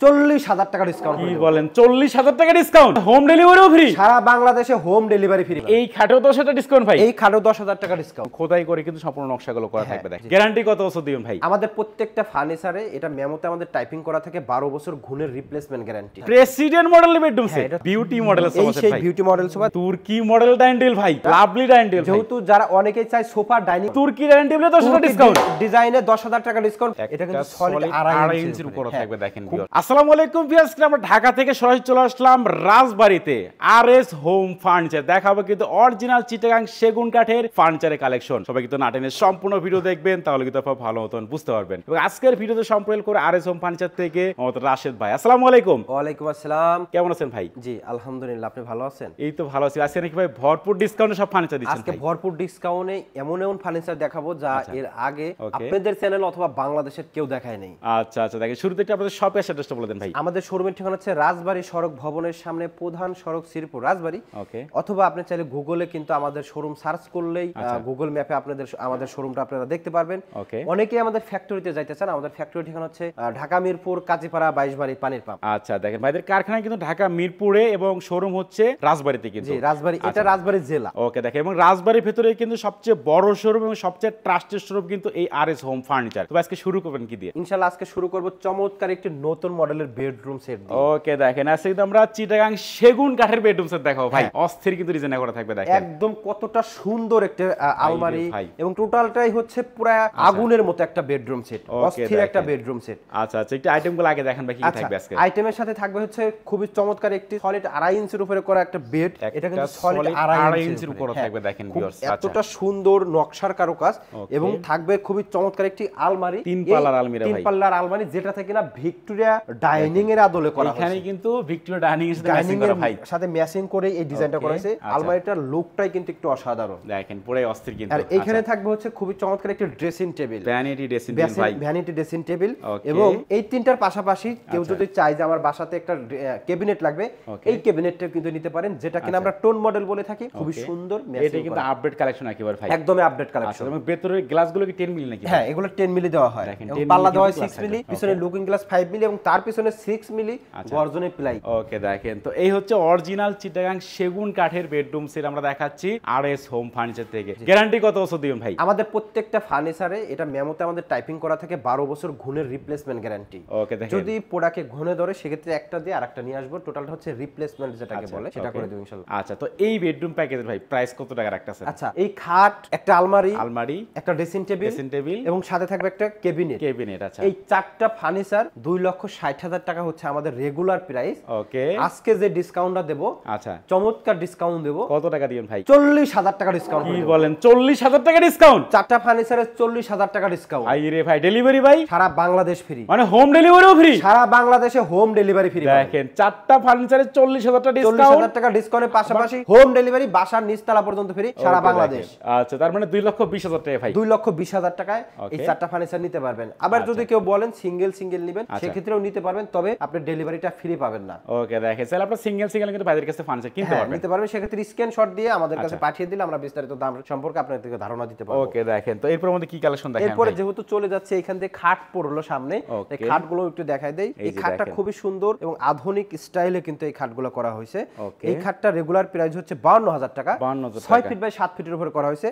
40,000 টাকা ডিসকাউন্ট। কি বলেন 40,000 টাকা ডিসকাউন্ট, হোম ডেলিভারিও ফ্রি, সারা বাংলাদেশে হোম ডেলিভারি ফ্রি। এই খাটেও 10,000 ডিসকাউন্ট ভাই, এই খাটেও 10,000 টাকা ডিসকাউন্ট। খোদাই করে কিন্তু সম্পূর্ণ নকশাগুলো করা থাকবে। দেখেন গ্যারান্টি কত বছর দিবেন ভাই? আমাদের প্রত্যেকটা ফার্নিচারে এটা মেমোতে আমাদের টাইপিং করা থাকে 12 বছর গুণের রিপ্লেসমেন্ট গ্যারান্টি। প্রেসিডেন্ট মডেলের বেডরুম সেট, বিউটি মডেলের সোফা সেট ভাই, এই বিউটি মডেল সোফা, তুর্কি মডেল ডাইনিং টেবিল ভাই, লাভলি ডাইনিং টেবিল। যেহেতু যারা অনেকেই চায় সোফা ডাইনিং, তুর্কি ডাইনিং টেবিলে 10,000 ডিসকাউন্ট, ডিজাইনে 10,000 টাকা ডিসকাউন্ট। এটা কিন্তু সলিড 2.5 ইঞ্চির উপরে থাকবে। দেখেন আসসালামু আলাইকুম ভিউয়ার্স, আমরা ঢাকা থেকে সরাসরি চলে আসলাম রাজবাড়ীতে আরএস হোম ফার্নিচার দেখাবো কিন্তু অরিজিনাল চিটাগাং সেগুন কাঠের ফার্নিচারের কালেকশন। সবাই কিন্তু নাটেনের সম্পূর্ণ ভিডিও দেখবেন, তাহলে কিন্তু আপনারা ভালো মতন বুঝতে পারবেন। এবং আজকের ভিডিওতে সম্পর্ক করে আরএস হোম ফার্নিচার থেকে আমাদের রাশেদ ভাই। আসসালামু আলাইকুম। ওয়ালাইকুম আসসালাম। কেমন আছেন ভাই? জি আলহামদুলিল্লাহ, আপনি ভালো আছেন? এই তো ভালো আছি। আজকে নাকি ভাই ভরপুর ডিসকাউন্টে সব ফার্নিচার দিচ্ছেন? আজকে ভরপুর ডিসকাউন্টে এমন এমন ফার্নিচার দেখাবো যা এর আগে আপনাদের চ্যানেল অথবা বাংলাদেশের কেউ দেখায় নাই। আচ্ছা আচ্ছা, দেখেন শুরুতে একটু আপনাদের শপের অ্যাড্রেসটা বলে দেন ভাই। আমাদের শোরুমের ঠিকানা হচ্ছে রাজবাড়ী সড়ক ভবনের সামনে, প্রধান সড়ক শ্রীপুর রাজবাড়ী। ওকে। অথবা আপনি চাইলে গুগলে কিন্তু আমাদের শোরুম সার্চ করলেই গুগল ম্যাপে আপনাদের আমাদের শোরুমটা আপনারা দেখতে পারবেন। অনেকেই আমাদের ফ্যাক্টরিতে যাইতে চান, আমাদের ফ্যাক্টরি ঠিকানা হচ্ছে ঢাকা মিরপুর কাজীপাড়া 22 বাড়ি পানির পাম্প। আচ্ছা দেখেন ভাইদের কারখানা কিন্তু ঢাকা মিরপুরে এবং শোরুম হচ্ছে রাজবাড়ীতে কিন্তু। জি রাজবাড়ী, এটা রাজবাড়ী জেলা। ওকে দেখেন, এবং রাজবাড়ীর ভেতরে কিন্তু সবচেয়ে বড় শোরুম এবং সবচেয়ে ট্রাস্টেড শোরুম কিন্তু এই আরএস হোম ফার্নিচার। তো আজকে শুরু করবেন কি দিয়ে? ইনশাআল্লাহ আজকে শুরু করব চমৎকার একটি নতুন মডেলের বেডরুম সেট দিয়ে। ওকে দেখেন আজকে কিন্তু আমরা চিটাগাং সেগুন কাঠের বেডরুম সেট দেখাবো ভাই। অস্থির কিন্তু ডিজাইন করা থাকবে। দেখেন একদম কতটা সুন্দর একটা আলমারি এবং টোটালটাই হচ্ছে পুরো আগুনের মতো একটা বেডরুম সেট, অস্থির একটা বেডরুম সেট। আচ্ছা আচ্ছা, একটু আইটেমগুলো আগে দেখেন ভাই কি থাকবে আজকে। আইটেমের সাথে থাকবে হচ্ছে খুবই চমৎকার একটি সলিড 2.5 ইঞ্চির উপরে করা একটা বেড। এটা কিন্তু সলিড 2.5 ইঞ্চির উপরে থাকবে। দেখেন ভিউয়ার্স এতটা সুন্দর নকশার কারুকাজ, এবং থাকবে খুবই চমৎকার একটি আলমারি, 3 পাল্লার আলমিরা ভাই, 3 পাল্লার আলমারি, যেটা থেকে না ভিক্টোরিয়া ডাইনিং এর আদলে করা হয়েছে। এখানে কিন্তু ভিক্টোরিয়া ডাইনিং এর সাথে ম্যাচিং করা ভাই, সাথে ম্যাচিং করে এই ডিজাইনটা করা হয়েছে। আলমারিটার লুকটাই কিন্তু একটু অসাধারণ। দেখেন পুরাই অস্থির কিন্তু। আর এখানে থাকবে হচ্ছে খুবই চমৎকার একটি dressing table, vanity dressing table ভাই, ভ্যানিটি ড্রেসিং টেবিল। এবং এই তিনটার পাশাপাশি কেউ যদি চায় যে আমার বাসাতে একটা ক্যাবিনেট লাগবে, এই ক্যাবিনেটটা কিন্তু নিতে পারেন, যেটা কিনা আমরা টোন মডেল বলে থাকি। খুবই সুন্দর ম্যাচিং। এটা কিন্তু আপডেট কালেকশন একেবারে ভাই, একদমই আপডেট কালেকশন। এবং ভেতরের গ্লাসগুলো কি 10 মিলি নাকি? হ্যাঁ এগুলো 10 মিলি দেওয়া হয়, এবং পাল্লা দেওয়া হয় 6 মিলি, পিছনে লুকিং গ্লাস 5 মিলি, এবং তার পিছনে 6 মিলি গর্জনের প্লাই। ওকে দেখেন, তো এই হচ্ছে অরিজিনাল চিটাগাং সেগুন কাঠের বেডরুম সেট আমরা দেখাচ্ছি আরএস হোম ফার্নিচার থেকে। গ্যারান্টি কত বছর দিবেন ভাই? আমাদের প্রত্যেকটা ফার্নিচারে এটা মেমোতে আমাদের টাইপিং করা থাকে 12 বছর গুণের রিপ্লেসমেন্ট গ্যারান্টি। ওকে দেখেন, যদি প্রোডাক্টে ঘুনে ধরে সেক্ষেত্রে একটা দিয়ে আরেকটা নিয়ে আসবো, টোটালটা হচ্ছে রিপ্লেসমেন্ট যেটাকে বলে, সেটা করে দেব ইনশাআল্লাহ। আচ্ছা, তো এই বেডরুম প্যাকেজের ভাই প্রাইস কত টাকা রাখতেছেন? আচ্ছা, এই খাট, একটা আলমারি, একটা ড্রেসিং টেবিল, এবং সাথে থাকবে একটা ক্যাবিনেট। আচ্ছা, এই চারটা ফার্নিচার 2,60,000 টাকা হচ্ছে আমাদের রেগুলার প্রাইস। ওকে, আজকে যে ডিসকাউন্টটা দেব, আচ্ছা চমৎকার ডিসকাউন্ট দেব। কত টাকা দিবেন ভাই? 40,000 টাকা ডিসকাউন্ট। কি বলেন 40,000 টাকা ডিসকাউন্ট? চারটা ফার্নিচারে 40,000 টাকা ডিসকাউন্ট। আই রে ভাই, ডেলিভারি ভাই সারা বাংলাদেশ ফ্রি, মানে হোম ডেলিভারিও ফ্রি, সারা বাংলাদেশে হোম ডেলিভারি ফ্রি। দেখেন চারটা ফার্নিচারে 40,000 টাকা ডিসকাউন্ট, 40,000 টাকা ডিসকাউন্টের পাশাপাশি হোম ডেলিভারি বাসার নিচতলা পর্যন্ত ফ্রি, সারা বাংলাদেশ। আচ্ছা, তার মানে 2,20,000 টাকা ভাই, 2,20,000 টাকায় এই চারটা ফার্নিচার নিতে পারবেন। আবার যদি কেউ বলেন সিঙ্গেল নেবেন, সেক্ষেত্রেও নিতে পারবেন, তবে আপনি ডেলিভারিটা ফ্রি পাবেন না। ওকে দেখেন, তাহলে আপনি সিঙ্গেল কিন্তু বাইরের কাছে ফার্নিচার কিনতে পারবেন, নিতে পারবেন। সেক্ষেত্রে স্ক্রিনশট দিয়ে আমাদের কাছে পাঠিয়ে দিলে আমরা বিস্তারিত দাম সম্পর্কে আপনাদেরকে ধারণা দিতে পারবো। ওকে দেখেন, তো এরপর আমাদের কি কালেকশন দেখেন? এরপরে যেহেতু চলে যাচ্ছে এখান থেকে খাট পড়লো সামনে, এই খাটগুলো একটু দেখাই দেই। এই খাটটা খুবই সুন্দর এবং আধুনিক স্টাইলে কিন্তু এই খাটগুলো করা হয়েছে। এই খাটটা রেগুলার প্রাইস হচ্ছে 52,000 টাকা, 6 ফিট বাই 7 ফিটের উপরে করা হয়েছে।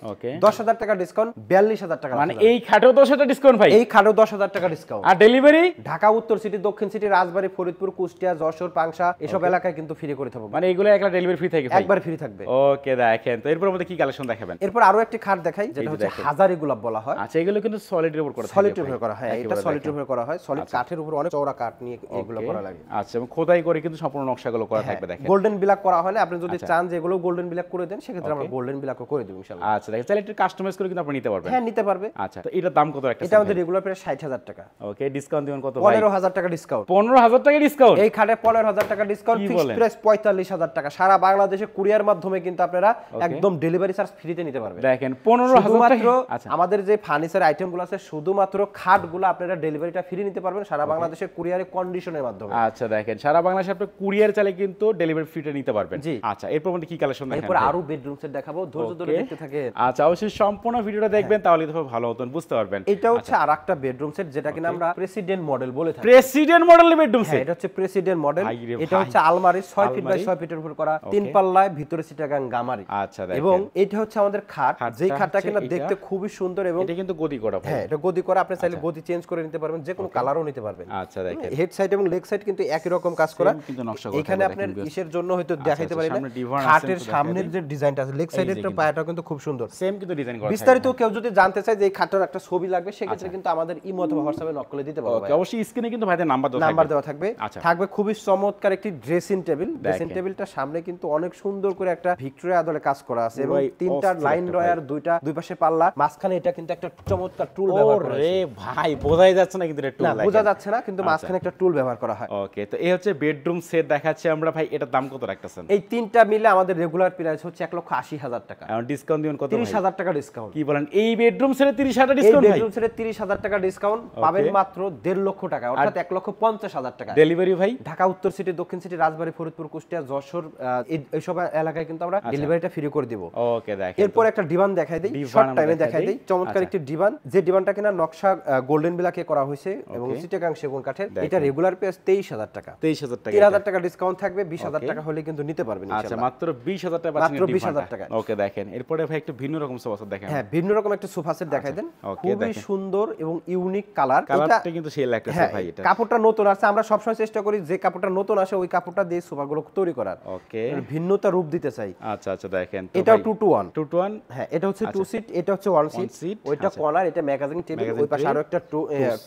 10,000 টাকা ডিসকাউন্ট, 42,000 টাকা। মানে এই খাটেও 10,000 ডিসকাউন্ট ভাই? এই খাটেও 10,000 টাকা ডিসকাউন্ট। আর ডেলিভারি ঢাকা উত্তর সিটি, দক্ষিণ সিটি, রাজবাড়ী, ফরিদপুর, কুষ্টিয়া, যশোর, পাংশা এসব এলাকায় কিন্তু ফ্রি করে থাকবে। মানে এগুলো একলা ডেলিভারি ফ্রি থাকে ভাই? একবার ফ্রি থাকবে। ওকে দেখেন, তো এরপর আমাদের কি কালেকশন দেখাবেন? এরপর আরো একটি খাট দেখাই, যেটা হচ্ছে হাজারি গোলাপ বলা হয়। আচ্ছা, এগুলো কিন্তু সলিডের উপর করা থাকে? সলিডের উপর করা হয়, এটা সলিডের উপর করা হয়। সলিড কাঠের উপর অনেক চওড়া কাঠ নিয়ে এগুলো করা লাগে। আচ্ছা, এবং খোদাই করে কিন্তু সম্পূর্ণ নকশাগুলো করা থাকবে। দেখেন গোল্ডেন ব্ল্যাক করা হয় না, আপনি যদি চান যে এগুলো গোল্ডেন ব্ল্যাক করে দেন, সেক্ষেত্রে আমরা গোল্ডেন ব্ল্যাকও করে দেব ইনশাআল্লাহ। আচ্ছা দেখেন, তাহলে একটু কাস্টমাইজ করে কিন্তু আপনি নিতে পারবেন? হ্যাঁ, নিতে পারবে। আচ্ছা, তো এটার দাম কত রাখছেন? এটা আমাদের রেগুলার প্রাইস 60,000 টাকা। ওকে, ডিসকাউন্ট দিবেন কত ভাই? 15,000 টাকা ডিসকাউন্ট। 15,000 টাকা ডিসকাউন্ট? এই খাটে 15,000 টাকা ডিসকাউন্ট, ফিক্সড প্রাইস 45,000 টাকা। সারা বাংলাদেশে কুরিয়ার মাধ্যমে কিন্তু আপনারা একদম ডেলিভারি চার্জ ফ্রিতে নিতে পারবেন। দেখেন 15,000 টাকা। আচ্ছা, আমাদের যে ফার্নিচার আইটেমগুলো আছে শুধুমাত্র খাটগুলো আপনারা ডেলিভারিটা ফ্রি নিতে পারবেন সারা বাংলাদেশে কুরিয়ারে কন্ডিশনের মাধ্যমে। আচ্ছা দেখেন, সারা বাংলাদেশে আপনি কুরিয়ার চাইলে কিন্তু ডেলিভারি ফ্রিতে নিতে পারবেন। জি। আচ্ছা, এরপর আমাদের কি কালেকশন দেখাবেন? এরপর আরো বেডরুম সেট দেখাবো, ধৈর্য ধরে দেখতে থাকেন। আচ্ছা, অবশ্যই সম্পূর্ণ ভিডিওটা দেখবেন, তাহলে তো ভালো মতন বুঝতে পারবেন। এটা হচ্ছে আরেকটা বেডরুম সেট, যেটা কিনা আমরা প্রেসিডেন্ট মডেল বলে থাকি। প্রেসিডেন্ট প্রেসিডেন্ট মডেলের বেডরুম সেট। এটা হচ্ছে প্রেসিডেন্ট মডেল। এটা হচ্ছে আলমারি 6 ফিট বাই 6 ফিটের উপর করা, 3 পাল্লায়, ভিতরে চিটাগাং গামারি। আচ্ছা দেখেন। এবং এটা হচ্ছে আমাদের খাট, যেই খাটটা কিনা দেখতে খুবই সুন্দর এবং এটা কিন্তু গদি করা। হ্যাঁ, এটা গদি করা, আপনি চাইলে গদি চেঞ্জ করে নিতে পারবেন, যে কোনো কালারও নিতে পারবেন। আচ্ছা দেখেন। হেড সাইড এবং লেগ সাইড কিন্তু একই রকম কাজ করা। কিন্তু নকশা করা। এখানে আপনার ইসের জন্য হয়তো দেখাইতে পারি না, খাটের সামনের যে ডিজাইনটা আছে, লেগ সাইডের পায়াটা কিন্তু খুব সুন্দর, সেম কিন্তু ডিজাইন করা। বিস্তারিত কেউ যদি জানতে চায় যে এই খাটটার একটা ছবি লাগবে, সেক্ষেত্রে কিন্তু আমাদের ইমো অথবা হোয়াটসঅ্যাপে নক করে দিতে পারবে। ওকে, অবশ্যই স্ক্রিনে কিন্তু ভাইদের নাম্বার দেওয়া থাকবে। থাকবে খুবই চমৎকার একটি ড্রেসিং টেবিল। ড্রেসিং টেবিলটার সামনে কিন্তু অনেক সুন্দর করে একটা ভিক্টোরিয়া আদলে কাজ করা আছে এবং 3টা লাইন ড্রয়ার, দুই পাশে পাল্লা, মাঝখানে এটা কিন্তু একটা চমৎকার টুল ব্যবহার করা আছে। ওরে ভাই, বোঝাই যাচ্ছে না কিন্তু টুল লাগে। বোঝা যাচ্ছে না, কিন্তু মাঝখানে একটা টুল ব্যবহার করা হয়। ওকে, তো এই হচ্ছে বেডরুম সেট দেখাচ্ছি আমরা। ভাই এটার দাম কত রাখতেছেন? এই 3টা মিলে আমাদের রেগুলার প্রাইস হচ্ছে 1,80,000 টাকা। এখন ডিসকাউন্ট দিবেন কত? 30,000 টাকা ডিসকাউন্ট। কি বলেন, এই বেডরুম সেটে 30,000 ডিসকাউন্ট? এই বেডরুম সেটে 30,000 টাকা ডিসকাউন্ট পাবেন মাত্র 1.5 লক্ষ টাকা, অর্থাৎ 1,50,000 টাকা। ডেলিভারি ভাই ঢাকা উত্তর সিটি, দক্ষিণ সিটি, রাজবাড়ী, ফরিদপুর, কুষ্টিয়া, যশোর, এই সব এলাকায় কিন্তু আমরা ডেলিভারিটা ফ্রি করে দেব। ওকে দেখেন। এরপর একটা ডিভান দেখাই দেই, শর্ট টাইমে দেখাই দেই। চমৎকার একটি ডিভান, যে ডিভানটা কিনা নকশা গোল্ডেন বিলাকে করা হয়েছে এবং চিটাগাং সেগুন কাঠের। এটা রেগুলার প্রাইস 23,000 টাকা। 23,000 টাকা। 3,000 টাকা ডিসকাউন্ট থাকবে, 20,000 টাকা হলে কিন্তু নিতে পারবেন ইনশাআল্লাহ। আচ্ছা, মাত্র 20,000 টাকা পাচ্ছেন। মাত্র 20,000 টাকা। ওকে দেখেন। এরপরে ভাই একটু ভিন্ন রকম সোফা সেট দেখেন। হ্যাঁ, ভিন্ন রকম একটা সোফা সেট দেখাই দেন। খুবই সুন্দর এবং ইউনিক কালার। কালারটা কিন্তু সেই লাগতেছে ভাই। এটা কাপড়টা নতুন আছে, আমরা সবসময় চেষ্টা করি যে কাপড়টা নতুন আসে ওই কাপড়টা দিয়ে সোফাগুলো তৈরি করার। ওকে, ভিন্নতা রূপ দিতে চাই। আচ্ছা আচ্ছা দেখেন। এটাও 2 to 1। 2 to 1। হ্যাঁ, এটা হচ্ছে 2 সিট, এটা হচ্ছে 1 সিট। ওইটা কর্নার, এটা ম্যাগাজিন টেবিল, ওই পাশে আরো একটা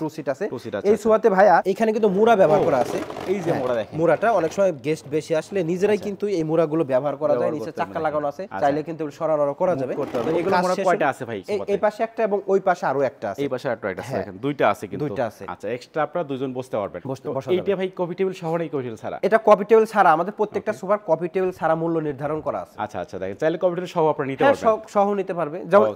2 সিট আছে। এই সোফাতে ভাইয়া এখানে কিন্তু মুড়া ব্যবহার করা আছে। এই যে মুড়া দেখেন, মুড়াটা অনেক সময় গেস্ট বেশি আসলে নিজেরাই কিন্তু এই মুড়াগুলো ব্যবহার করা যায়। নিচে চাকা লাগানো আছে, চাইলে কিন্তু সরানো করা যাবে। এগুলো মুড়া কয়টা আছে ভাই? এই পাশে একটা এবং ওই পাশে আরো একটা আছে। এই পাশে আরো একটা আছে দেখেন, দুইটা আছে কিন্তু। দুইটা আছে। আচ্ছা, এক্সট্রা আপনারা দুইজন বসতে পারবেন। এইটা ভাই কফি টেবিল সহ নাকি কফি টেবিল ছাড়া? এটা কফি টেবিল ছাড়া, আমাদের প্রত্যেকটা সোফার কফি টেবিল ছাড়া মূল্য নির্ধারণ করা আছে। আচ্ছা আচ্ছা দেখেন, চাইলে কফি টেবিল সহ আপনারা নিতে পারবেন। হ্যাঁ, সহ নিতে পারবে। যেমন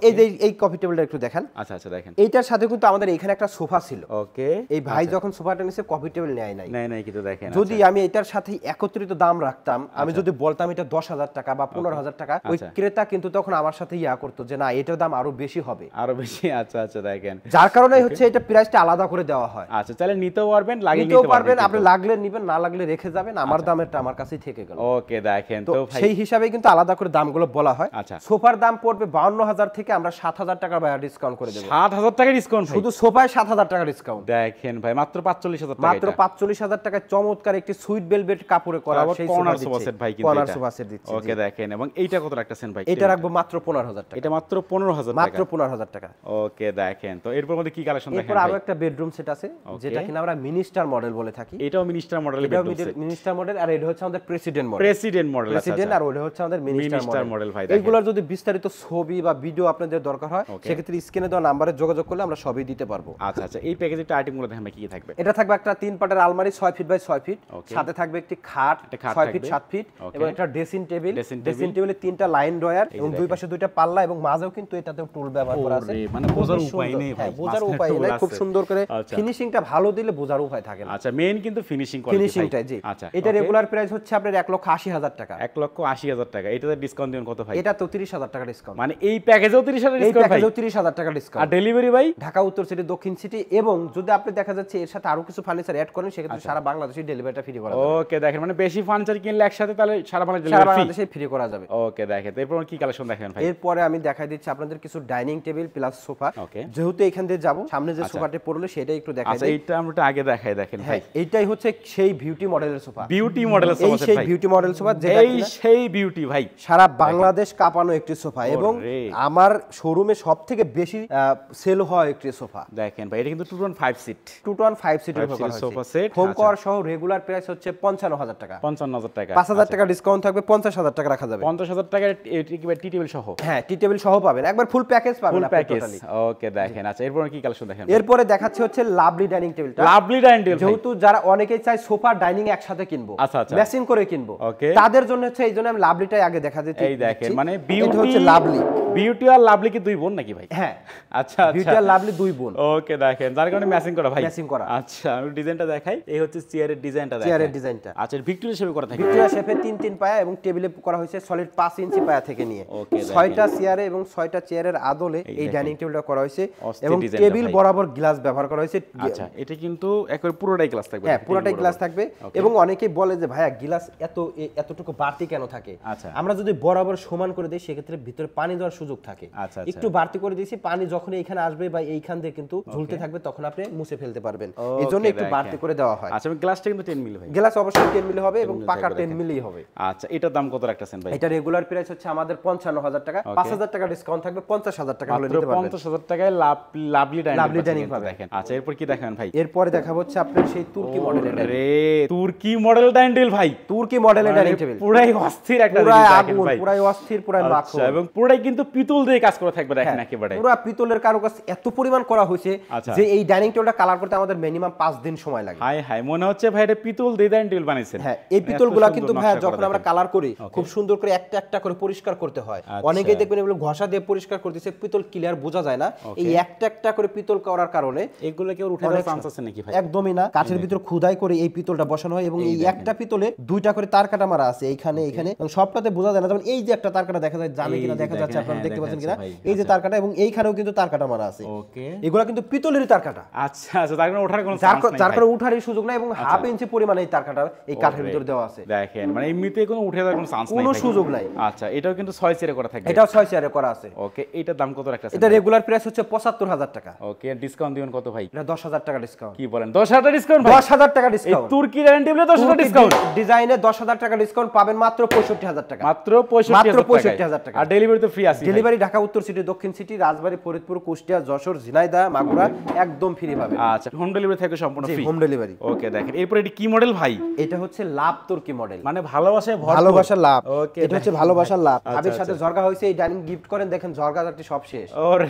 এই কফি টেবিলটা একটু দেখেন। আচ্ছা আচ্ছা দেখেন, এইটার সাথে কিন্তু আমাদের এখানে একটা সোফা ছিল। ওকে, এই ভাই যখন সোফাটা নিছে কফি টেবিল নেয় নাই কিন্তু দেখেন, যদি আমি এটার সাথে একত্রিত দাম রাখতাম, আমি যদি বলতাম এটা 10,000 টাকা বা 15,000 টাকা, ওই ক্রেতা কিন্তু তখন আমার সাথে করতো যে না, এটার দাম আরো বেশি হবে, আরো বেশি। আচ্ছা আচ্ছা দেখেন, যার কারণে হচ্ছে এটা প্রাইসটা আলাদা করে দেওয়া হয়। আচ্ছা, চাইলে নিতেও পারবেন, লাগলে নিতেও পারবেন, আপনি লাগলে নিবেন, না লাগলে রেখে যাবেন, আমার দামেরটা আমার কাছেই থেকে গেল। ওকে দেখেন, তো ভাই সেই হিসাবে কিন্তু আলাদা করে দামগুলো বলা হয়। আচ্ছা, সোফার দাম পড়বে 52,000 থেকে আমরা 7,000 টাকা ডিসকাউন্ট করে দেব। 7,000 টাকা ডিসকাউন্ট? শুধু সোফায় 7,000 টাকা ডিসকাউন্ট। দেখেন ভাই, মাত্র 45,000 টাকা। মাত্র 45,000 টাকায় চমৎকার একটি সুইট ভেলভেট কাপড়ে করা সেই সোফা সেট ভাই, কিন্তু কর্নার সোফা সেট দিচ্ছি। ওকে দেখেন, এবং এইটা কত রাখতেছেন ভাই? এটা রাখবো মাত্র 15,000 টাকা। এটা মাত্র 15,000 টাকা? মাত্র 15,000 টাকা। ওকে দেখেন, তো এরপর মধ্যে কি কালেকশন দেখেন? এরপর আরো একটা বেডরুম সেট আছে, যেটা কিনা আমরা মিনিস্টার মডেল বলে থাকি। এটাও মিনিস্টার মডেল? এটাও মিনিস্টার মডেল, আর এটা হচ্ছে আমাদের president model. President model, president, আর ওটা হচ্ছে আমাদের মিনিস্টার মডেল ভাই। এইগুলোর যদি বিস্তারিত ছবি বা ভিডিও আপনাদের দরকার হয়, সেক্ষেত্রে স্ক্রিনে দেওয়া নম্বরে যোগাযোগ করলে আমরা সবই দিতে পারবো। আচ্ছা আচ্ছা, এই প্যাকেজের আইটেমগুলো দেখেন কি থাকবে? এটা থাকবে একটা 3 পাটের আলমারি 6 ফিট বাই 6 ফিট, সাথে থাকবে একটি খাট 6 ফিট 7 ফিট এবং একটা ড্রেসিং টেবিল। ড্রেসিং টেবিলে 3টা লাইন ড্রয়ার এবং দুই পাশে 2টা পাল্লা এবং মাঝেও কিন্তু এটাতে টুল ব্যবহার করা আছে। মানে বোঝার উপায় নেই ভাই, বোঝার উপায় নেই, খুব সুন্দর করে ফিনিশিংটা ভালো দিলে বোঝার উপায় থাকে না। আচ্ছা, মেইন কিন্তু ফিনিশিংটা। জি, আচ্ছা, এটা রেগুলার প্রাইস হচ্ছে আপনার 1,80,000 টাকা। 1,80,000 টাকা। এটাতে ডিসকাউন্ট দিবেন কত ভাই? এটা তো 30,000 টাকা ডিসকাউন্ট। মানে এই প্যাকেজেও 30,000 ডিসকাউন্ট ভাই? এই প্যাকেজেও 30,000 টাকা ডিসকাউন্ট। আর ডেলিভারি ভাই? ঢাকা উত্তর সিটি, দক্ষিণ সিটি, এবং যদি আপনি দেখা যাচ্ছে এর সাথে আরো কিছু ফার্নিচার অ্যাড করেন, সেক্ষেত্রে সারা বাংলাদেশে ডেলিভারিটা ফ্রি করা যাবে। ওকে দেখেন, মানে বেশি ফার্নিচার কিনলে একসাথে তাহলে সারা বাংলাদেশে ফ্রি করা যাবে। ওকে দেখেন, এরপর কি কালেকশন দেখেন ভাই? এরপরে আমি দেখাই দিচ্ছি আপনাদের কিছু ডাইনিং টেবিল প্লাস সোফা। যেহেতু এখান দিয়ে যাব, সামনে যে সোফাটা পড়লে সেটাই একটু দেখাই দিই। আচ্ছা, এইটা আমরা আগে দেখাই দেখেন ভাই। এইটাই হচ্ছে সেই বিউটি মডেলের সোফা। বিউটি মডেলের সোফা সেই বিউটি মডেল সোফা, যেটা সেই বিউটি ভাই, সারা বাংলাদেশ কাঁপানো একটি সোফা এবং আমার শোরুমে সবথেকে বেশি সেল হয় একটি সোফা। দেখেন ভাই, এটা কিন্তু 2.5 সিট 2.5 সিটের সোফা সেট। হোম কভার সহ রেগুলার প্রাইস হচ্ছে 55,000 টাকা। 55,000 টাকা। 5,000 টাকা ডিসকাউন্ট থাকবে, 50,000 টাকা রাখা যাবে। 50,000 টাকা টি টেবিল সহ? হ্যাঁ, টি টেবিল সহ পাবেন, একবার ফুল প্যাকেজ পাবেন। ওকে দেখেন, আচ্ছা এরপর কি কালেকশন দেখেন? এরপরে দেখাচ্ছে হচ্ছে লাভলি ডাইনিং টেবিলটা। লাভলি ডাইনিং টেবিল, যেহেতু যারা অনেকেই চায় সোফা ডাইনিং একসাথে কিনবো, ম্যাচিং করে কিনবো, তাদের জন্য হচ্ছে এইজন্য আমি লাভলিটাই আগে দেখা দিচ্ছি। এই দেখেন, মানে বিউটি হচ্ছে লাভলি। বিউটি আর লাভলি কি দুই বোন নাকি ভাই? হ্যাঁ, আচ্ছা, বিউটি আর লাভলি দুই বোন। ওকে দেখেন, যার কারণে ম্যাচিং করা ভাই, ম্যাচিং করা। আচ্ছা, আমি ডিজাইনটা দেখাই। এই হচ্ছে চেয়ারের ডিজাইনটা দেখেন। চেয়ারের ডিজাইনটা আচ্ছা ভিক্টোরিয়া শেপে করা থাকে। ভিক্টোরিয়া শেপে 3 পায়া এবং টেবিলে করা হয়েছে সলিড 5 ইঞ্চি পায়া থেকে নিয়ে। 6টা চেয়ারে এবং 6টা চেয়ারের আদলে এই ডাইনিং টেবিলটা করা হয়েছে এবং টেবিল বরাবর গ্লাস ব্যবহার করা হয়েছে। আচ্ছা, এটা কিন্তু একবারে পুরোটাই গ্লাস থাকবে। হ্যাঁ, পুরোটাই গ্লাস থাকবে। এবং অনেকেই বলে যে ভাইয়া গ্লাস এতটুকু বাড়তি কেন থাকে? আমরা যদি বরাবর সমান করে দেই সেক্ষেত্রে ভিতরে পানি দেওয়ার সুযোগ থাকে। একটু বাড়তি করে দিয়েছি, পানি যখন এইখানে আসবে বা এইখান দিয়ে কিন্তু ঝুলতে থাকবে, তখন আপনি মুছে ফেলতে পারবেন। এইজন্য একটু বাড়তি করে দেওয়া হয়। আচ্ছা, গ্লাসটা কিন্তু 10 মিলি ভাই। গ্লাস অবশ্যই 10 মিলি হবে এবং পাকা 10 মিলি হবে। আচ্ছা, এটার দাম কত রাখতেছেন ভাই? এটা রেগুলার প্রাইস হচ্ছে আমাদের 55,000 টাকা। 5,000 টাকা ডিসকাউন্ট থাকবে, 50,000 টাকা হলে নিতে পারবেন। 50,000 টাকায় লাভলি ডাইনিং পাবেন দেখেন। আচ্ছা, এরপর কি দেখাবেন ভাই? এরপরে দেখাবো হচ্ছে আপনার সেই তুর্কি মডেলের ডাইনিং। রে তুর্কি মডেল ডাইনিং টেবিল ভাই, তুর্কি মডেলের ডাইনিং টেবিল পুরাই অস্থির একটা জিনিস দেখেন ভাই, পুরাই অস্থির, পুরাই মাখো এবং পুরাই কিন্তু পিতল দিয়ে কাজ করে থাকবে দেখেন একেবারে। পুরো পিতলের কারুকাজ এত পরিমাণ করা হয়েছে যে এই ডাইনিং টেবিলটা কালার করতে আমাদের মিনিমাম 5 দিন সময় লাগে। হাই হাই, মনে হচ্ছে ভাই এটা পিতল দিয়ে ডাইনিং টেবিল বানাইছেন। হ্যাঁ, এই পিতলগুলো কিন্তু ভাই যখন আমরা কালার করি খুব সুন্দর করে একটা একটা করে পরিষ্কার করতে হয়। অনেকেই দেখবেন এগুলো ঘষা দিয়ে পরিষ্কার করতেছে, পিতল ক্লিয়ার বোঝা যায় না। এই একটা একটা করে পিতল করার কারণে এগুলো কি উঠে যাওয়ার চান্স আছে নাকি ভাই? একদমই না, কাঠের ভিতর খোদাই করে এই পিতলটা বসানো হয় এবং এই একটা পিতলে দুইটা করে তার কাটা মারা আছে এইখানে এইখানে, এবং সবটাতে বোঝা যায় না। যেমন এই যে একটা তার কাটা দেখা যায়, জানে কিনা দেখা যাচ্ছে, আপনারা দেখতে পাচ্ছেন কিনা, এই যে তার কাটা এবং এইখানেও কিন্তু তার কাটা মারা আছে। ওকে, এগুলো কিন্তু পিতলেরই তার কাটা। আচ্ছা আচ্ছা, তার কারণে ওঠার কোনো চান্স নাই, যার কারণে উঠারই সুযোগ নাই এবং হাফ ইঞ্চি পরিমাণে এই তার কাটা এই কাঠের ভিতর দেওয়া আছে দেখেন, মানে এমনিতে কোনো উঠে যাওয়ার কোনো চান্স নাই, কোনো সুযোগ নাই। আচ্ছা, এটাও কিন্তু 6 চেয়ারে করা থাকবে। এটাও 6 চেয়ারে করা আছে। ওকে, এটার দাম কত রাখতেছেন? এটা রেগুলার প্রাইস হচ্ছে 75,000 টাকা। ওকে, ডিসকাউন্ট দিবেন কত ভাই? এটা 10,000 টাকা ডিসকাউন্ট। কি বলেন, 10,000 ডিসকাউন্ট ভাই? 10,000 টাকা ডিসকাউন্ট। এই তুর্কি ডাইনিং টেবিলে 10,000 ডিসকাউন্ট, ডিজাইনে 10,000 টাকা ডিসকাউন্ট পাবেন মাত্র 65,000 টাকা। মাত্র 65,000 টাকা। আর ডেলিভারি তো ফ্রি আছে। ডেলিভারি ঢাকা উত্তর সিটি, দক্ষিণ সিটি, রাজবাড়ী, ফরিদপুর, কুষ্টিয়া, যশোর, ঝিনাইদহ, মাগুরা একদম ফ্রি পাবেন। আচ্ছা, হোম ডেলিভারি থাকে সম্পূর্ণ ফ্রি। Home delivery. ওকে, দেখেন এরপর এটি কি মডেল ভাই? এটা হচ্ছে লাভ তুর্কি মডেল, মানে ভালোবাসার লাভ। এটা হচ্ছে ভালোবাসার লাভ। ভাবির সাথে জর্গা হইছে, এই ডাইনিং গিফট করেন, দেখেন জর্গাটি সব শেষ। ওরে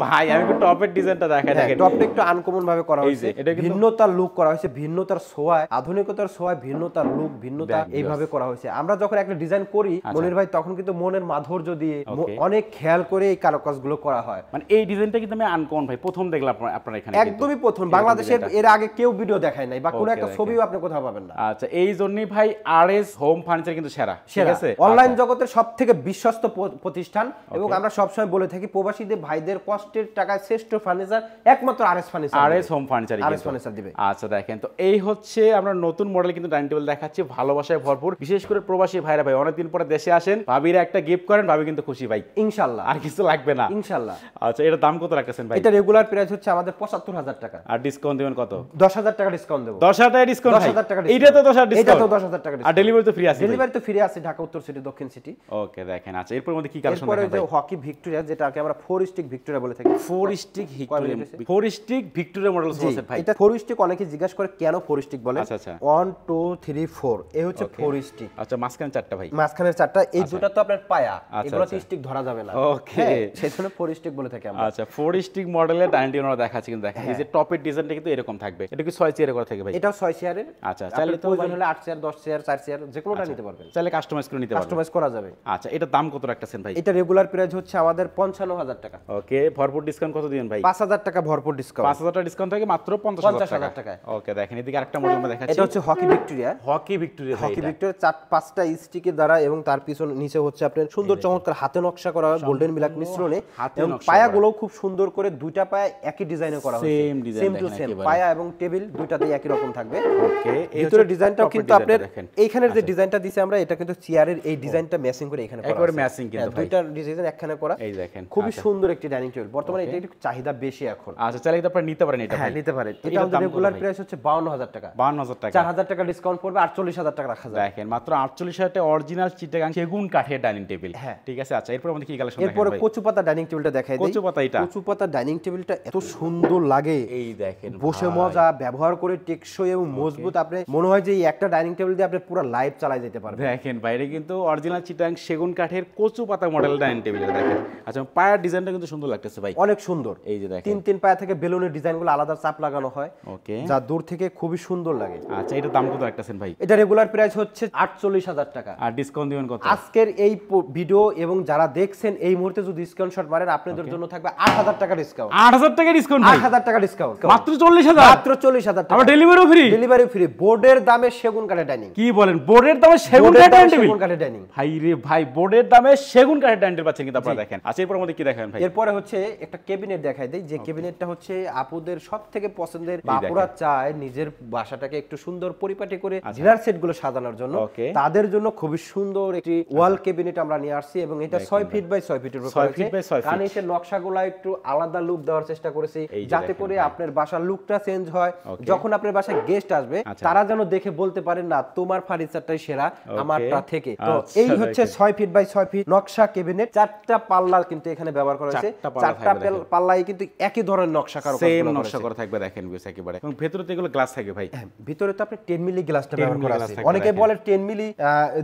ভাই, আমি একটু টপের ডিজাইনটা দেখাই দেখেন। টপটা একটু আনকমন ভাবে করা হয়েছে, ভিন্নতার লুক করা হয়েছে, ভিন্নতার ছোঁয়ায়, আধুনিকতার ছোঁয়ায় ভিন্নতার লুক, ভিন্নতা এইভাবে করা হয়েছে। আমরা যখন একটা ডিজাইন করি মনির ভাই, তখন কিন্তু মনের মাধুর্য দিয়ে অনেক খেয়াল করে এই কারুকাজগুলো করা হয়। মানে এই ডিজাইনটা কিন্তু আমি আনকমন ভাই প্রথম দেখলাম আপনারা এখানে, একদমই প্রথম। বাংলাদেশের এর আগে কেউ ভিডিও দেখায় নাই বা কোনো একটা ছবিও আপনি কোথাও পাবেন না। আচ্ছা, এই জন্যই ভাই আরএস হোম ফার্নিচার কিন্তু সেরা, ঠিক আছে? অনলাইন জগতের সবথেকে বিশ্বস্ত প্রতিষ্ঠান এবং আমরা সবসময় বলে থাকি প্রবাসীদের ভাইদের কষ্টের টাকায় শ্রেষ্ঠ ফার্নিচার একমাত্র RS furniture, RS home furniture, RS furniture দিবে। আচ্ছা, দেখেন তো এই হচ্ছে আমরা নতুন মডেল কিন্তু ডাইনিং টেবিল দেখাচ্ছি, ভালোবাসায় ভরপুর। বিশেষ করে প্রবাসী ভাইরা ভাই অনেকদিন পরে দেশে আসেন, ভাবিরা একটা গিফট করেন, ভাবি কিন্তু খুশি ভাই ইনশাআল্লাহ, আর কিছু লাগবে না ইনশাআল্লাহ। আচ্ছা, এটার দাম কত রাখতেছেন ভাই? এটা রেগুলার প্রাইস হচ্ছে আমাদের 75,000 টাকা। আর ডিসকাউন্ট দিবেন কত? 10,000 টাকা ডিসকাউন্ট দেব। 10,000 টাকা ডিসকাউন্ট? 10,000 টাকা এটা তো 10,000 ডিসকাউন্ট, এটা তো 10,000 টাকা ডিসকাউন্ট। আর ডেলিভারি তো ফ্রি আছে? ডেলিভারি তো ফ্রি আছে ঢাকা উত্তর সিটি, দক্ষিণ সিটি। ওকে, দেখেন। আচ্ছা, এরপর মধ্যে কি কালেকশন দেখাবেন? এরপর যে হকি ভিক্টোরিয়া, যেটাকে আমরা 4 স্টিক ভিক্টোরিয়া বলে থাকি। 4 stick Victoria, 4 stick Victoria model আছে ভাই। এটা 4 স্টিক, অনেকে জিজ্ঞাসা করে কেন 4 স্টিক বলে। আচ্ছা আচ্ছা, 1 2 3 4 এই হচ্ছে 4 স্টিক। আচ্ছা, মাঝখানে 4টা ভাই? মাঝখানের 4টা, এই দুটো তো আপনার পায়া, এগুলোতে স্টিক ধরা যাবে না। ওকে, সেজন্য 4 স্টিক বলে থাকি আমরা। আচ্ছা, 4 স্টিক মডেলের ডাইনিং টেবিল আমরা দেখাচ্ছি, কিন্তু দেখেন এই যে টপের ডিজাইনটা কিন্তু এরকম থাকবে। এটা কি 6 চেয়ারে করা থাকে ভাই? এটাও 6 চেয়ারের। আচ্ছা, চাইলে তো প্রয়োজন হলে 8 চেয়ার, 10 চেয়ার, 4 চেয়ার যে কোনোটা নিতে পারবেন, চাইলে কাস্টমাইজ করে নিতে পারবেন, কাস্টমাইজ করা যাবে। আচ্ছা, এটা দাম কত রাখতেছেন ভাই? এটা রেগুলার প্রাইস হচ্ছে আমাদের 55,000 টাকা। ওকে, ভরপুর ডিসকাউন্ট কত দিবেন ভাই? 5,000 টাকা ভরপুর ডিসকাউন্ট। 5,000 টাকা ডিসকাউন্ট থাকে মাত্র 50,000 টাকা। ওকে, দেখেন এদিকে আরেকটা মডেল আমরা দেখাচ্ছি। এটা হচ্ছে hockey Victoria. Hockey Victoria, hockey Victoria 4-5টা স্টিকের দ্বারা এবং তার পিছনে নিচে হচ্ছে আপনার সুন্দর চমৎকার হাতে নকশা করা গোল্ডেন মিলাক মিশ্রণে, এবং পায়াগুলো খুব সুন্দর করে দুইটা পায়া একই ডিজাইনে করা হয়েছে, সেম টু সেম। পায়া এবং টেবিল দুইটাতেই একই রকম থাকবে। ওকে, ভিতরে ডিজাইনটাও কিন্তু আপনার এইখানের যে ডিজাইনটা দিয়েছে আমরা, এটা কিন্তু চেয়ারের এই ডিজাইনটা ম্যাচিং করে এখানে করা আছে, একবারে ম্যাচিং কিন্তু ভাই, দুইটা ডিজাইন একখানে করা। এই দেখেন, খুবই সুন্দর একটি ডাইনিং টেবিল। বর্তমানে এটা একটু চাহিদা বেশি এখন। আচ্ছা, চাইলে তো আপনারা নিতে পারেন এটা। হ্যাঁ, নিতে পারেন। এটা আমাদের রেগুলার প্রাইস হচ্ছে 52,000 টাকা। 52,000 টাকা, 4,000 টাকা ডিসকাউন্ট পড়বে, 48,000 টাকা রাখা যাবে। দেখেন মাত্র 48,000 টাকা অরিজিনাল চিটাগাং সেগুন কাঠের ডাইনিং টেবিল। হ্যাঁ, ঠিক আছে। আচ্ছা, এরপর আমাদের কি কালেকশন দেখাবেন ভাই? এরপর কচুপাতা ডাইনিং টেবিলটা দেখাই দেই। কচুপাতা, এটা কচুপাতা ডাইনিং টেবিলটা এত সুন্দর লাগে, এই দেখেন, বসে মজা, ব্যবহার করে টেকসই এবং মজবুত। আপনি মনে হয় যে এই একটা ডাইনিং টেবিল দিয়ে আপনি পুরো লাইফ চালাই যেতে পারবেন। দেখেন বাইরে কিন্তু অরিজিনাল চিটাগাং সেগুন কাঠের কচুপাতা মডেল ডাইনিং টেবিল দেখেন। আচ্ছা, পায়ার ডিজাইনটা কিন্তু সুন্দর লাগতেছে ভাই, অনেক সুন্দর। এই যে দেখেন, 3 পায়া থেকে বেলুনের ডিজাইনগুলো আলাদা চাপ লাগানো হয়, ওকে, যা দূর থেকে খুবই সুন্দর লাগে। আচ্ছা, এটা দাম কত রাখতেছেন ভাই? এটা রেগুলার প্রাইস হচ্ছে 48,000 টাকা। আর ডিসকাউন্ট দিবেন কত? আজকের এই ভিডিও এবং যারা দেখছেন এই মুহূর্তে যদি স্ক্রিনশট মারেন, আপনাদের জন্য থাকবে 8,000 টাকা ডিসকাউন্ট। 8,000 টাকা ডিসকাউন্ট ভাই? 8,000 টাকা ডিসকাউন্ট, মাত্র 40,000? মাত্র 40,000 টাকা। আবার ডেলিভারি ফ্রি? Delivery free. বোর্ডের দামে সেগুন কাঠের ডাইনিং। কি বলেন, বোর্ডের দামে সেগুন কাঠের ডাইনিং টেবিল? সেগুন কাঠের ডাইনিং ভাই রে ভাই, বোর্ডের দামে সেগুন কাঠের ডাইনিং টেবিল পাচ্ছেন কিন্তু আপনারা দেখেন। আচ্ছা, এরপর আমাদের কি দেখাবেন ভাই? এরপরে হচ্ছে একটা ক্যাবিনেট দেখাই দেই, যে ক্যাবিনেটটা হচ্ছে আপুদের সবথেকে পছন্দের বা আপুরা চায় নিজের বাসাটাকে একটু সুন্দর পরিপাটি করে ডিনার সেট গুলো সাজানোর জন্য, তাদের জন্য খুবই সুন্দর একটি ওয়াল ক্যাবিনেট আমরা নিয়ে আসছি এবং এটা 6 ফিট বাই 6 ফিটের উপর আছে। কার্নিশের নকশাগুলো একটু আলাদা লুক দেওয়ার চেষ্টা করেছি যাতে করে আপনার বাসার লুকটা চেঞ্জ হয়। যখন আপনার বাসায় গেস্ট আসবে তারা যেন দেখে বলতে পারেন না তোমার ফার্নিচারটাই সেরা আমারটা থেকে। তো এই হচ্ছে 6 ফিট বাই 6 ফিট নকশা ক্যাবিনেট, 4টা পাল্লা কিন্তু এখানে ব্যবহার করা হয়েছে, 4টা পাল্লাই কিন্তু একই ধরনের নকশা করা সেম নকশা করা থাকবে দেখেন ভিউস একেবারে। এবং ভিতরে তো এগুলো গ্লাস থাকে ভাই, ভিতরে তো আপনি 10 মিলি গ্লাসটা ব্যবহার করা আছে। অনেকে বলে 10 মিলি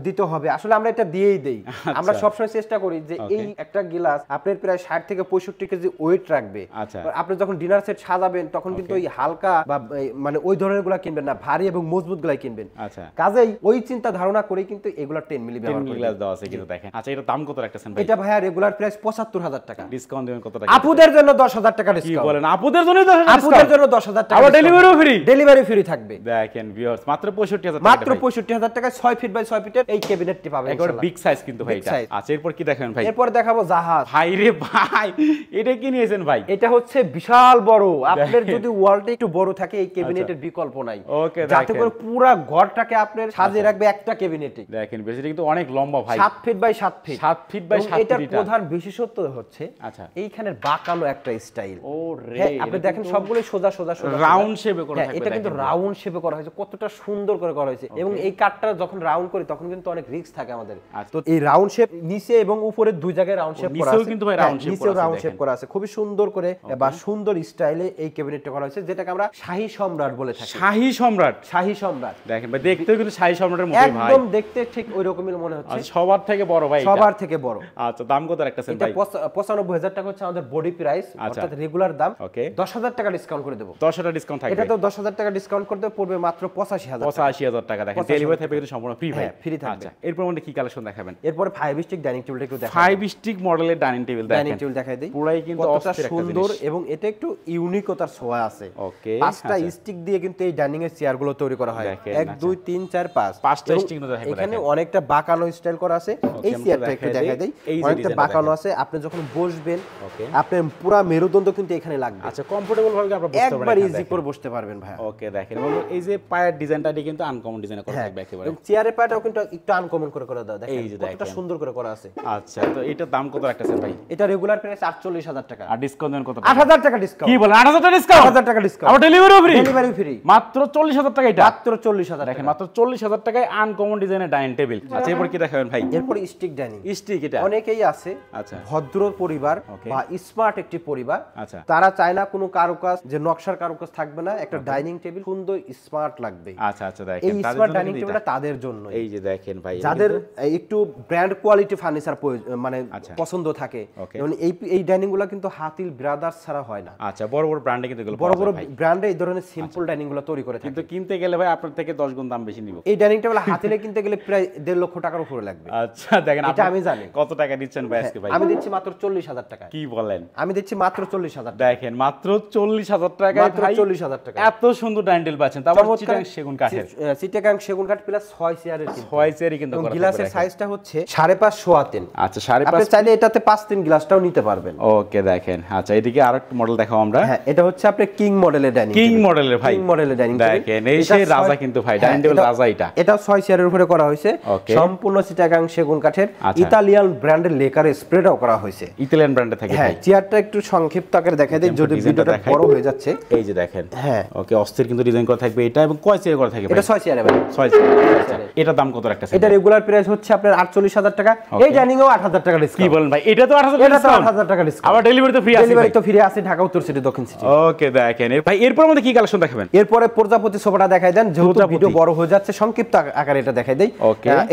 দিতে হবে, আসলে আমরা এটা দিয়েই দেই। আমরা সবসময় চেষ্টা করি যে এই একটা গ্লাস আপনার প্রায় 60 থেকে 65 কেজি ওয়েট রাখবে। আপনি যখন ডিনার সেট সাজাবেন তখন কিন্তু ওই হালকা বা মানে ওই ধরনের গুলা কিনবেন না, ভারী এবং মজবুত গুলাই কিনবেন। কাজেই ওই চিন্তা ধারণা করে কিন্তু এগুলা 10 মিলি ব্যবহার করে গ্লাস দেওয়া আছে কিন্তু দেখেন। আচ্ছা এটা দাম কত রাখতেছেন ভাই? এটা ভাইয়া রেগুলার প্রাইস ৭৫,০০০ টাকা। ডিসকাউন্ট দিবেন কত টাকা? আপুদের জন্য 10,০০০ টাকা ডিসকাউন্ট। কি বলেন আপুদের জন্য 10,000 টাকা? আপুদের জন্য 10,000 টাকা। আবার ডেলিভারিও ফ্রি? ডেলিভারি ফ্রি থাকবে। দেখেন ভিউয়ার্স মাত্র 65,000 টাকা, মাত্র 65,000 টাকা 6 ফিট বাই 6 ফিটের এই ক্যাবিনেটটি পাবেন একবার বিগ সাইজ কিন্তু ভাই এটা। আচ্ছা এরপর কি দেখাবেন ভাই? এরপর দেখাবো জাহাজ। ভাই রে ভাই এটা কি নিয়েছেন ভাই? এটা হচ্ছে বিশাল বড়, আপনার যদি ওয়ালটা একটু বড় থাকে এই ক্যাবিনেটের বিকল্প নাই। ওকে যাতে করে পুরো ঘরটাকে আপনার সাজিয়ে রাখবে একটা ক্যাবিনেটে। দেখেন বেশি কিন্তু অনেক লম্বা ভাই, 7 feet by 7 feet. 7 feet by 7 feet. এটার প্রধান বিশেষত্ব হচ্ছে আচ্ছা এইখানের বাঁকানো একটা স্টাইল। ও রে আপনি দেখেন সবগুলো সোজা সোজা সোজা রাউন্ড শেপে করা থাকবে। এটা কিন্তু রাউন্ড শেপে করা হয়েছে, কতটা সুন্দর করে করা হয়েছে। এবং এই কাটটা যখন রাউন্ড করি তখন কিন্তু অনেক রিস্ক থাকে আমাদের। তো এই রাউন্ড শেপ নিচে এবং উপরে দুই জায়গায় রাউন্ড শেপ করা আছে, নিচেও কিন্তু ভাই রাউন্ড শেপ করা আছে, নিচেও রাউন্ড শেপ করা আছে। খুব সুন্দর করে বা সুন্দর স্টাইলে এই ক্যাবিনেটটা করা হয়েছে, যেটাকে আমরা শাহী সম্রাট বলে থাকি। শাহী সম্রাট, শাহী সম্রাট দেখেন ভাই দেখতেও কিন্তু শাহী সম্রাটের মতোই ভাই, একদম দেখতে ঠিক ওই রকমই মনে হচ্ছে। সবার থেকে বড় ভাই, সবার থেকে বড়। আচ্ছা দাম কত রাখতেছেন ভাই? এটা 95,000 টাকা হচ্ছে আমাদের বডি প্রাইস, অর্থাৎ রেগুলার দাম। 10,000 টাকা ডিসকাউন্ট করে দেব। 10,000 ডিসকাউন্ট থাকবে। এটা তো 10,000 টাকা ডিসকাউন্ট করতে পড়বে মাত্র 85,000 টাকা। 85,000 টাকা দেখেন। ডেলিভারি থাকবে কিন্তু সম্পূর্ণ ফ্রি ভাই, ফ্রি থাকবে। আচ্ছা এরপর আমাদের কি কালেকশন দেখাবেন? এরপর 5 স্টিক ডাইনিং টেবিলটা একটু দেখাই। 5 স্টিক মডেলের ডাইনিং টেবিল দেখেন। ডাইনিং টেবিল দেখাই দেই। পুরাই কিন্তু কতটা সুন্দর এবং এটা একটু ইউনিকতার ছোঁয়া আছে। ওকে 5টা স্টিক দিয়ে কিন্তু এই ডাইনিং এর চেয়ারগুলো তৈরি করা হয়। 1 2 3 4 5 5টা স্টিক মধ্যে থাকবে। এখানে অনেকটা বাঁকানো স্টাইল করা আছে। এই চেয়ারটা একটু দেখাই দেই। অনেকটা বাঁকানো আছে, আপনি যখন বসবেন আপনার পুরো মেরুদণ্ড কিন্তু এখানে লাগবে। আচ্ছা কমফোর্টেবল ভাবে আপনি বসতে পারবেন, একবার ইজি করে বসতে পারবেন ভাই। ওকে দেখেন এবং এই যে পায়ের ডিজাইনটা কিন্তু আনকমন ডিজাইন করা থাকবে একেবারে। এবং চেয়ারের পায়াটাও কিন্তু একটু আনকমন করে দাও, দেখেন কতটা সুন্দর করে করা আছে। আচ্ছা তো এটার দাম কত রাখতেছেন ভাই? এটা রেগুলার প্রাইস 48,000 টাকা। আর ডিসকাউন্ট দেন কত? 8,000 টাকা ডিসকাউন্ট। কি বলেন 8,000 টাকা ডিসকাউন্ট? 8,000 টাকা ডিসকাউন্ট। আবার ডেলিভারি ফ্রি? Delivery free. মাত্র 40,000 টাকা এটা? মাত্র 40,000 দেখেন মাত্র 40,000 টাকায় আনকমন ডিজাইনের ডাইনিং টেবিল। আচ্ছা এরপর কি দেখাবেন ভাই? এরপর স্টিক ডাইনিং। স্টিক এটা অনেকেই আছে আচ্ছা ভদ্র পরিবার বা স্মার্ট একটি পরিবার, আচ্ছা তারা চায় না কোনো কারুকাজ যে নকশার কারুকাজ থাকবে না, একটা ডাইনিং টেবিল সুন্দর স্মার্ট লাগবে। আচ্ছা আচ্ছা দেখেন এই স্মার্ট ডাইনিং টেবিলটা তাদের জন্য। এই যে দেখেন ভাই যাদের একটু ব্র্যান্ড কোয়ালিটি ফার্নিচার মানে পছন্দ থাকে, যেমন এই ডাইনিং গুলো কিন্তু হাতিল ব্রাদার্স ছাড়া হয় না। আচ্ছা বড় বড় ব্র্যান্ডে কিন্তু এগুলো বড় বড় ব্র্যান্ডে এই ধরনের সিম্পল ডাইনিং গুলো তৈরি করে থাকে, কিন্তু কিনতে গেলে ভাই আপনার থেকে 10 গুণ দাম বেশি নিব। এই ডাইনিং টেবিল হাতিলে কিনতে গেলে প্রায় 1.5 লক্ষ টাকার উপরে লাগবে। আচ্ছা দেখেন এটা আমি জানি। কত টাকা দিচ্ছেন ভাই আজকে ভাই? আমি দিচ্ছি মাত্র 40,000 টাকা। কি বলেন? আমি দিচ্ছি মাত্র 40,000 টাকা। দেখেন মাত্র 40,000 টাকায় ভাই 40,000 টাকা এত সুন্দর ডাইনিং টেবিল পাচ্ছেন, তারপর চিটাগাং সেগুন কাঠের। চিটাগাং সেগুন কাঠ প্লাস 6 চেয়ারের কিন্তু 6 চেয়ারই কিন্তু করা। গ্লাসের সাইজটা হচ্ছে 5.5 সোয়া 3। আচ্ছা 5.5 আপনি চাইলে এটাতে 5-3 গ্লাসটাও নিতে পারবেন। ওকে দেখেন আচ্ছা এদিকে আরেকটা মডেল দেখাও আমরা। হ্যাঁ এটা হচ্ছে আপনি কিং মডেলের ডাইনিং কিং মডেলের ভাই, কিং মডেলের ডাইনিং দেখেন এই সেই রাজা কিন্তু ভাই ডাইনিং টেবিল রাজা। এটা 6 চেয়ারের উপরে করা হয়েছে, সম্পূর্ণ চিটাগাং সেগুন কাঠের, ইতালিয়ান ব্র্যান্ডের লেকার স্প্রেডও করা হয়েছে। ইতালিয়ান ব্র্যান্ডে থাকে ভাই। চেয়ারটা একটু সংক্ষিপ্ত আকারে দেখাই দেই যদি ভিডিওটা বড় হয়ে যাচ্ছে। এই যে দেখেন হ্যাঁ ওকে অস্থির কিন্তু ডিজাইন করা থাকবে এটা, এবং কয় চেয়ার করা থাকে ভাই? এটা 6 চেয়ারে ভাই। 6 চেয়ার। এটা দাম কত রাখতেছেন? এটা রেগুলার প্রাইস হচ্ছে আপনার 48,000 টাকা। এই ডাইনিংও 8,000 টাকা ডিসকাউন্ট। কি বলেন ভাই? এটা তো 8,000 এটা তো 8,000 টাকা ডিসকাউন্ট। আবার ডেলিভারি তো ফ্রি আছে? ডেলিভারি তো ফ্রি আছে ঢাকা উত্তর সিটি দক্ষিণ সিটি। ওকে দেখেন ভাই এরপর আমাদের কি কালেকশন দেখাবেন? এরপরে প্রজাপতি সোফাটা দেখাই দেন, যেহেতু ভিডিও বড় হয়ে যাচ্ছে সংক্ষিপ্ত আকারে এটা দেখাই দেই।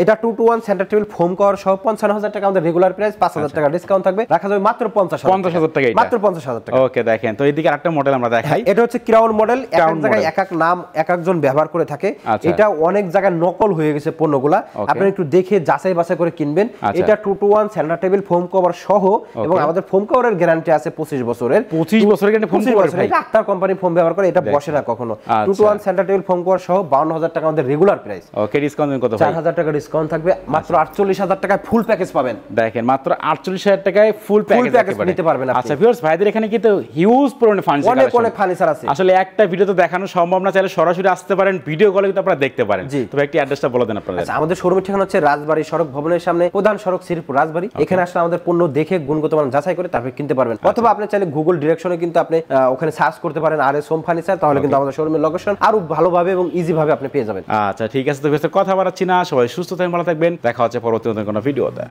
এটা 2-to-1 centre table foam cover সহ 55,000 টাকা আমাদের রেগুলার প্রাইস, 5,000 টাকা ডিসকাউন্ট থাকবে, রাখা যাবে মাত্র 50,000 টাকা। মাত্র 50,000 টাকা। ওকে দেখেন তো এদিকে আরেকটা মডেল আমরা দেখাই। এটা হচ্ছে ক্রাউন মডেল, এক এক জায়গায় এক এক নাম এক একজন ব্যবহার করে থাকে। এটা অনেক জায়গায় নকল হয়ে গেছে পণ্যগুলা, আপনারা একটু দেখে যাচাই বাছাই করে কিনবেন। এটা 2-to-1 centre table foam cover সহ, এবং আমাদের ফোম কভারের গ্যারান্টি আছে 25 বছরের। 25 বছরের গ্যারান্টি ফোম কভার ভাই? এটা আক্তার কোম্পানি ফোম ব্যবহার করে, এটা বসে না কখনো। 2-to-1 centre table foam cover সহ 52,000 টাকা আমাদের রেগুলার প্রাইস। ওকে ডিসকাউন্ট কত ভাই? 4,000 টাকা ডিসকাউন্ট থাকবে, মাত্র 48,000 টাকায় ফুল প্যাকেজ পাবেন। দেখেন মাত্র 48,000 টাকায় ফুল প্যাকেজ নিতে পারবেন। আচ্ছা ভিউয়ার্স ভাইদের এখানে কিন্তু হিউজ পরিমাণে ফার্নিচার অনেক ফার্নিচার আছে। আসলে এক একটা ভিডিও তো দেখানো সম্ভব না, চাইলে সরাসরি আসতে পারেন, ভিডিও কলে কিন্তু আপনারা দেখতে পারেন। তবে একটি অ্যাড্রেসটা বলে দেন আপনাদের। আচ্ছা, আমাদের শোরুমের ঠিকানা হচ্ছে রাজবাড়ী সড়ক ভবনের সামনে, প্রধান সড়ক শ্রীপুর রাজবাড়ী। এখানে আসলে আমাদের পণ্য দেখে গুণগত মান যাচাই করে তারপর কিনতে পারবেন। অথবা আপনি চাইলে গুগল ডিরেকশনে কিন্তু আপনি ওখানে সার্চ করতে পারেন আর এস হোম ফার্নিচার, তাহলে কিন্তু আমাদের শোরুমের লোকেশন আরো ভালোভাবে এবং ইজি ভাবে আপনি পেয়ে যাবেন। আচ্ছা ঠিক আছে, তো কথা বাড়াচ্ছি না, সবাই সুস্থ থাকবেন, ভালো থাকবেন, দেখা হচ্ছে পরবর্তী কোনো ভিডিওতে।